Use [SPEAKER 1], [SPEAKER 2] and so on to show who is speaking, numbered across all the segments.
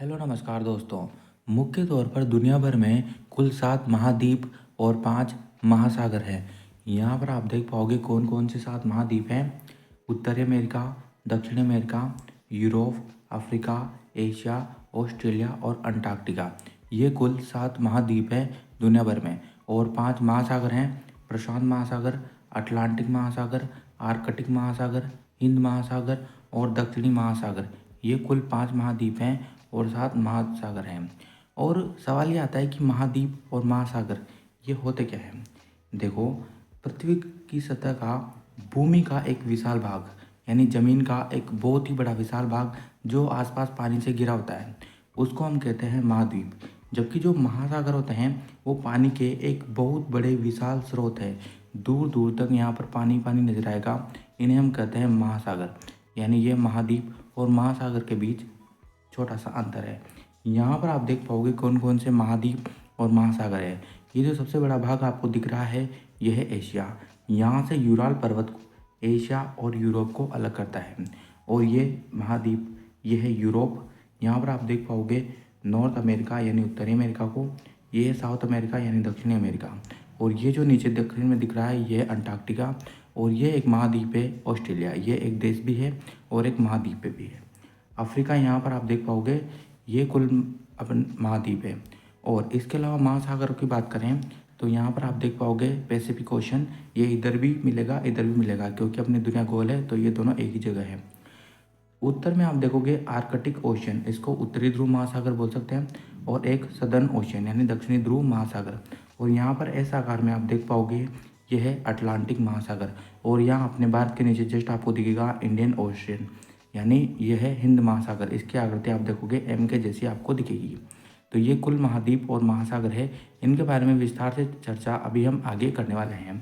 [SPEAKER 1] Hello नमस्कार दोस्तों। मुख्य तौर पर दुनिया भर में कुल 7 महाद्वीप और 5 महासागर हैं। यहाँ पर आप देख पाओगे कौन कौन से 7 महाद्वीप हैं। उत्तरी अमेरिका, दक्षिण America, Europe, Africa, Asia, Australia और अंटार्कटिका। ये कुल 7 महाद्वीप हैं दुनिया भर में। और 5 महासागर हैं। प्रशांत महासागर, अटलांटिक महासागर, आर्कटिक महासागर, हिंद महासागर और दक्षिणी महासागर। ये कुल 5 महाद्वीप हैं और 7 महासागर हैं। और सवाल ये आता है कि महाद्वीप और महासागर ये होते क्या हैं। देखो, पृथ्वी की सतह का, भूमि का एक विशाल भाग, यानी ज़मीन का एक बहुत ही बड़ा विशाल भाग जो आसपास पानी से घिरा होता है, उसको हम कहते हैं महाद्वीप। जबकि जो महासागर होते हैं वो पानी के एक बहुत बड़े विशाल स्रोत है। दूर दूर तक यहाँ पर पानी पानी नजर आएगा। इन्हें हम कहते हैं महासागर। यानी ये महाद्वीप और महासागर के बीच छोटा सा अंतर है। यहाँ पर आप देख पाओगे कौन कौन से महाद्वीप और महासागर है। ये जो सबसे बड़ा भाग आपको दिख रहा है यह है एशिया। यहाँ से यूराल पर्वत एशिया और यूरोप को अलग करता है। और ये महाद्वीप ये है यूरोप। यहाँ पर आप देख पाओगे नॉर्थ अमेरिका यानी उत्तरी अमेरिका को, ये है साउथ अमेरिका यानी दक्षिणी अमेरिका। और ये जो नीचे दक्षिण में दिख रहा है ये है अंटार्कटिका। और ये एक महाद्वीप है ऑस्ट्रेलिया। ये एक देश भी है और एक महाद्वीप भी है। अफ्रीका यहाँ पर आप देख पाओगे ये कुल अपन महाद्वीप है। और इसके अलावा महासागरों की बात करें तो यहाँ पर आप देख पाओगे पैसिफिक ओशन। ये इधर भी मिलेगा इधर भी मिलेगा, क्योंकि अपनी दुनिया गोल है तो ये दोनों एक ही जगह है। उत्तर में आप देखोगे आर्कटिक ओशन, इसको उत्तरी ध्रुव महासागर बोल सकते हैं। और एक सदर्न ओशन यानी दक्षिणी ध्रुव महासागर। और यहाँ पर ऐसा आकार में आप देख पाओगे यह है अटलांटिक महासागर। और यहाँ अपने भारत के नीचे जस्ट आपको दिखेगा इंडियन ओशन, यानी यह है हिंद महासागर। इसकी आकृति आप देखोगे एम के जैसी आपको दिखेगी। तो ये कुल महाद्वीप और महासागर है। इनके बारे में विस्तार से चर्चा अभी हम आगे करने वाले हैं।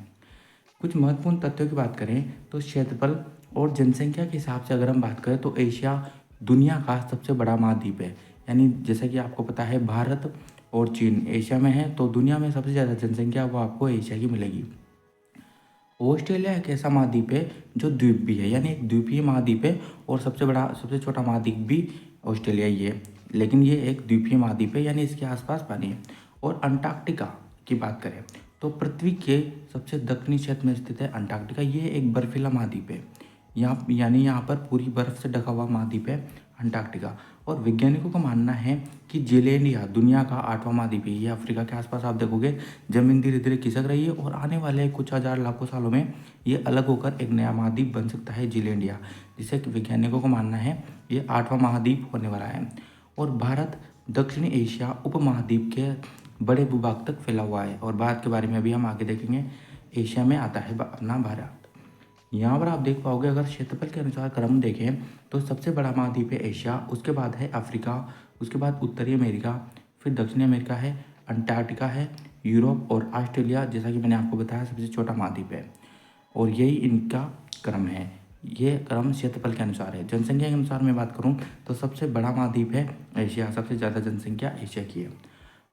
[SPEAKER 1] कुछ महत्वपूर्ण तथ्यों की बात करें तो क्षेत्रफल और जनसंख्या के हिसाब से अगर हम बात करें तो एशिया दुनिया का सबसे बड़ा महाद्वीप है। यानी जैसा कि आपको पता है भारत और चीन एशिया में है, तो दुनिया में सबसे ज़्यादा जनसंख्या वो आपको एशिया की मिलेगी। ऑस्ट्रेलिया एक ऐसा महाद्वीप है जो द्वीप भी है, यानी एक द्वीपीय महाद्वीप है। और सबसे छोटा महाद्वीप भी ऑस्ट्रेलिया ही है, लेकिन ये एक द्वीपीय महाद्वीप है, यानी इसके आसपास पानी है। और अंटार्कटिका की बात करें तो पृथ्वी के सबसे दक्षिणी क्षेत्र में स्थित है अंटार्कटिका। ये एक बर्फीला महाद्वीप है। यहाँ पर पूरी बर्फ से ढका हुआ महाद्वीप है अंटार्कटिका। और वैज्ञानिकों का मानना है कि जीलैंडिया दुनिया का 8वां महाद्वीप है। ये अफ्रीका के आसपास आप देखोगे जमीन धीरे धीरे खिसक रही है और आने वाले कुछ हजार लाखों सालों में ये अलग होकर एक नया महाद्वीप बन सकता है जीलैंडिया, जिसे कि वैज्ञानिकों का मानना है ये 8वां महाद्वीप होने वाला है। और भारत दक्षिणी एशिया उपमहाद्वीप के बड़े भूभाग तक फैला हुआ है। और भारत के बारे में भी हम आगे देखेंगे। एशिया में आता है अपना भारत। यहाँ पर आप देख पाओगे अगर क्षेत्रफल के अनुसार क्रम देखें तो सबसे बड़ा महाद्वीप है एशिया, उसके बाद है अफ्रीका, उसके बाद उत्तरी अमेरिका, फिर दक्षिणी अमेरिका है, अंटार्कटिका है, यूरोप और ऑस्ट्रेलिया जैसा कि मैंने आपको बताया सबसे छोटा महाद्वीप है। और यही इनका क्रम है। ये क्रम क्षेत्रफल के अनुसार है। जनसंख्या के अनुसार मैं बात करूँ तो सबसे बड़ा महाद्वीप है एशिया, सबसे ज़्यादा जनसंख्या एशिया की है।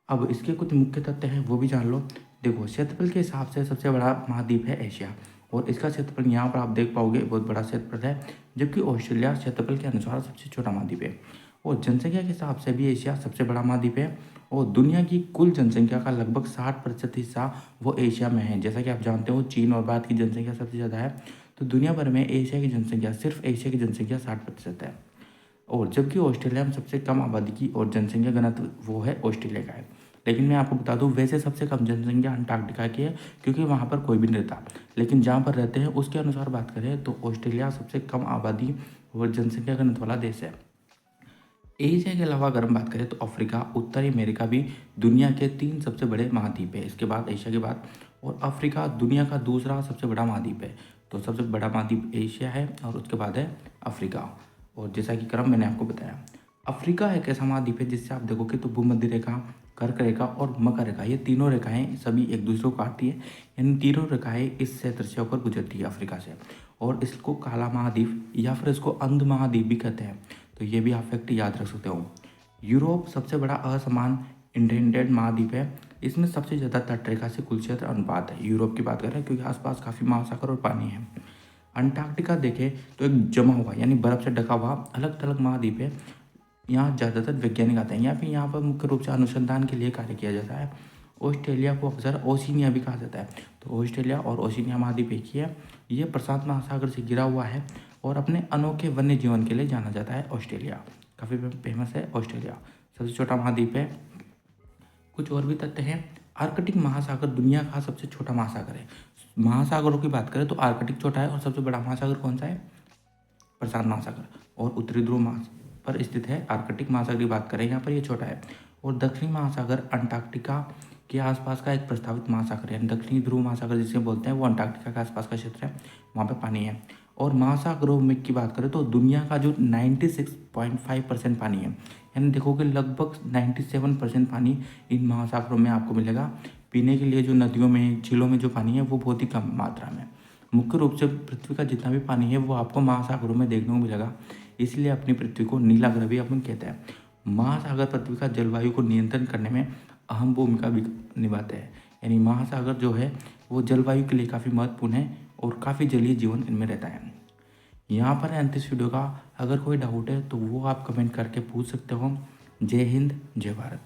[SPEAKER 1] अब इसके कुछ मुख्य तथ्य हैं वो भी जान लो। देखो, क्षेत्रफल के हिसाब से सबसे बड़ा महाद्वीप है एशिया और इसका क्षेत्रफल यहाँ पर आप देख पाओगे बहुत बड़ा क्षेत्रफल है। जबकि ऑस्ट्रेलिया क्षेत्रफल के अनुसार सबसे छोटा महाद्वीप है। और जनसंख्या के हिसाब से भी एशिया सबसे बड़ा महाद्वीप है। और दुनिया की कुल जनसंख्या का लगभग 60% हिस्सा वो एशिया में है। जैसा कि आप जानते हो चीन और भारत की जनसंख्या सबसे ज़्यादा है, तो दुनिया भर में एशिया की जनसंख्या, सिर्फ एशिया की जनसंख्या 60% है। और जबकि ऑस्ट्रेलिया में सबसे कम आबादी की और जनसंख्या घनत्व वो है ऑस्ट्रेलिया का है। लेकिन मैं आपको बता दूं वैसे सबसे कम जनसंख्या अंटार्कटिका की है, क्योंकि वहाँ पर कोई भी नहीं रहता। लेकिन जहाँ पर रहते हैं उसके अनुसार बात करें तो ऑस्ट्रेलिया सबसे कम आबादी और जनसंख्या घनत्व वाला देश है। एशिया के अलावा अगर हम बात करें तो अफ्रीका, उत्तरी अमेरिका भी दुनिया के 3 सबसे बड़े महाद्वीप है। इसके बाद एशिया के बाद, और अफ्रीका दुनिया का दूसरा सबसे बड़ा महाद्वीप है। तो सबसे बड़ा महाद्वीप एशिया है और उसके बाद है अफ्रीका। और जैसा कि क्रम मैंने आपको बताया, अफ्रीका एक ऐसा महाद्वीप है जिससे आप देखोगे तो भूमध्य रेखा, कर्क रेखा और मकर रेखा, ये तीनों रेखाएं सभी एक दूसरे को काटती है। यानी तीनों रेखाएं इस क्षेत्र से होकर गुजरती है अफ्रीका से। और इसको काला महाद्वीप या फिर इसको अंध महाद्वीप भी कहते हैं। तो ये भी आप फैक्ट याद रख सकते हो। यूरोप सबसे बड़ा असमान इंटेंडेड महाद्वीप है। इसमें सबसे ज़्यादा तटरेखा से कुल क्षेत्र अनुपात है। यूरोप की बात करें क्योंकि आसपास काफ़ी महासागर और पानी है। अंटार्कटिका देखें तो एक जमा हुआ यानी बर्फ से ढका हुआ अलग थलग महाद्वीप है। यहाँ ज़्यादातर वैज्ञानिक आते हैं। यहाँ पर मुख्य रूप से अनुसंधान के लिए कार्य किया जाता है। ऑस्ट्रेलिया को अक्सर ओशिनिया भी कहा जाता है। तो ऑस्ट्रेलिया और ओशिनिया महाद्वीप एक ही है। ये प्रशांत महासागर से घिरा हुआ है और अपने अनोखे वन्य जीवन के लिए जाना जाता है। ऑस्ट्रेलिया काफ़ी फेमस है। ऑस्ट्रेलिया सबसे छोटा महाद्वीप है। कुछ और भी तथ्य हैं। आर्कटिक महासागर दुनिया का सबसे छोटा महासागर है। महासागरों की बात करें तो आर्कटिक छोटा है और सबसे बड़ा महासागर कौन सा है? प्रशांत महासागर। और उत्तरी ध्रुव पर स्थित है। आर्कटिक महासागर की बात करें यहाँ पर ये छोटा है। और दक्षिणी महासागर अंटार्कटिका के आसपास का एक प्रस्तावित महासागर है। दक्षिणी ध्रुव महासागर जिसे बोलते हैं वो अंटार्कटिका के आसपास का क्षेत्र है, वहाँ पे पानी है। और महासागरों में की बात करें तो दुनिया का जो 96.5% पानी है, यानी देखो कि लगभग 97% पानी इन महासागरों में आपको मिलेगा। पीने के लिए जो नदियों में, झीलों में जो पानी है वो बहुत ही कम मात्रा में। मुख्य रूप से पृथ्वी का जितना भी पानी है वो आपको महासागरों में देखने को मिलेगा। इसलिए अपनी पृथ्वी को नीला ग्रह भी अपन कहते हैं। महासागर पृथ्वी का जलवायु को नियंत्रण करने में अहम भूमिका भी निभाते हैं। यानी महासागर जो है वो जलवायु के लिए काफ़ी महत्वपूर्ण है और काफ़ी जलीय जीवन इनमें रहता है। यहाँ पर है अंत इस वीडियो का। अगर कोई डाउट है तो वो आप कमेंट करके पूछ सकते हो। जय हिंद, जय भारत।